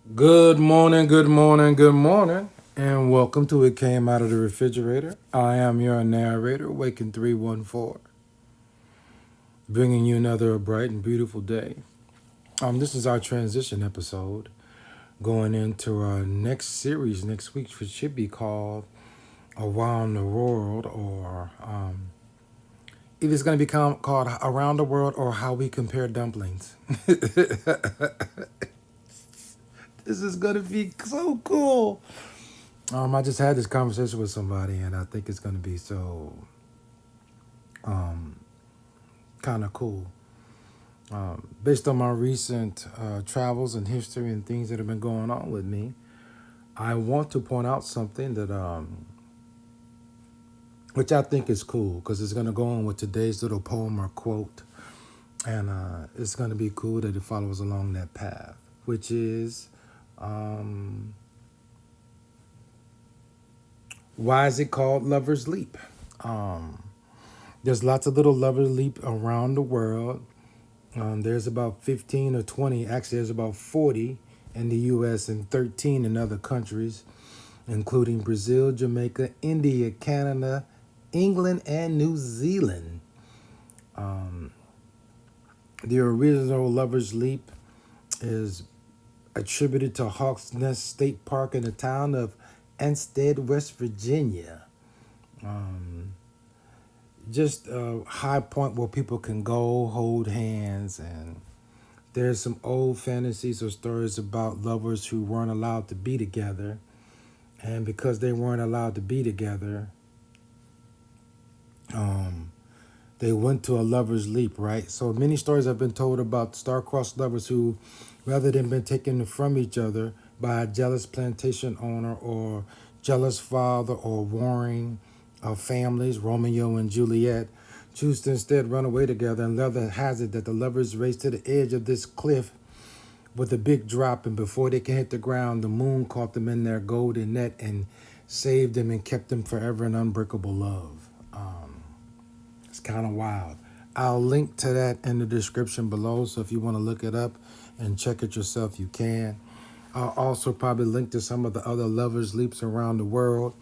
Good morning, good morning, good morning, and welcome to It Came Out of the Refrigerator. I am your narrator, Waking 314, bringing you another bright and beautiful day. This is our transition episode, going into our next series next week, which should be called Around the World, or either it's going to be called Around the World or How We Compare Dumplings. This is going to be so cool. I just had this conversation with somebody, and I think it's going to be so kind of cool. Based on my recent travels and history and things that have been going on with me, I want to point out something that, which I think is cool, because it's going to go on with today's little poem or quote, and it's going to be cool that it follows along that path, which is, why is it called Lover's Leap? There's lots of little Lover's Leap around the world. There's about 15 or 20, actually there's about 40 in the U.S. and 13 in other countries, including Brazil, Jamaica, India, Canada, England, and New Zealand. The original Lover's Leap is attributed to Hawks Nest State Park in the town of Anstead, West Virginia. Just a high point where people can go hold hands, and there's some old fantasies or stories about lovers who weren't allowed to be together, and because they weren't allowed to be together, they went to a lover's leap, right? So many stories have been told about star-crossed lovers who, rather than being taken from each other by a jealous plantation owner or jealous father or warring families, Romeo and Juliet, choose to instead run away together, and love the hazard that the lovers race to the edge of this cliff with a big drop, and before they can hit the ground, the moon caught them in their golden net and saved them and kept them forever in unbreakable love. It's kind of wild. I'll link to that in the description below, so if you want to look it up and check it yourself, you can. I'll also probably link to some of the other lovers' leaps around the world,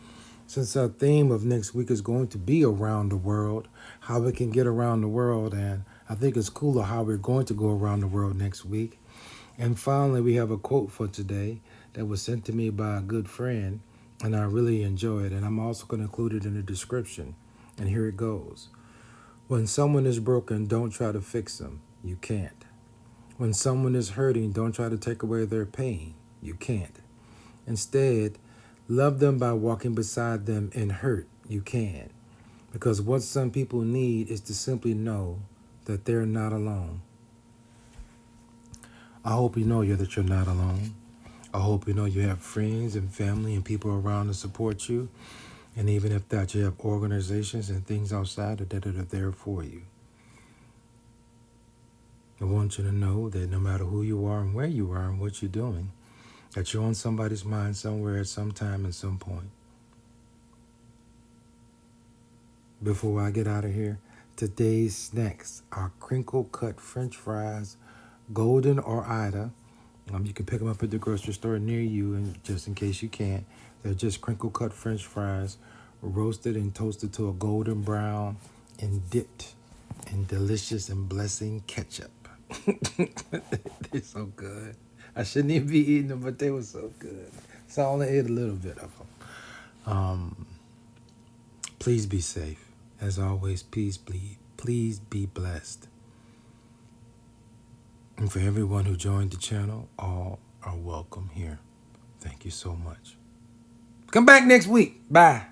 since our theme of next week is going to be around the world, how we can get around the world, and I think it's cooler how we're going to go around the world next week. And finally, we have a quote for today that was sent to me by a good friend, and I really enjoy it, and I'm also going to include it in the description. And here it goes. When someone is broken, don't try to fix them. You can't. When someone is hurting, don't try to take away their pain. You can't. Instead, love them by walking beside them in hurt. You can. Because what some people need is to simply know that they're not alone. I hope you know that you're not alone. I hope you know you have friends and family and people around to support you. And even if that, you have organizations and things outside of that are there for you. I want you to know that no matter who you are and where you are and what you're doing, that you're on somebody's mind somewhere at some time and some point. Before I get out of here, today's snacks are crinkle cut French fries, golden or Ida. You can pick them up at the grocery store near you, and just in case you can't, they're just crinkle cut French fries, roasted and toasted to a golden brown and dipped in delicious and blessing ketchup. They're so good. I shouldn't even be eating them, but they were so good. So I only ate a little bit of them. Please be safe. As always, please be blessed. And for everyone who joined the channel, all are welcome here. Thank you so much. Come back next week. Bye.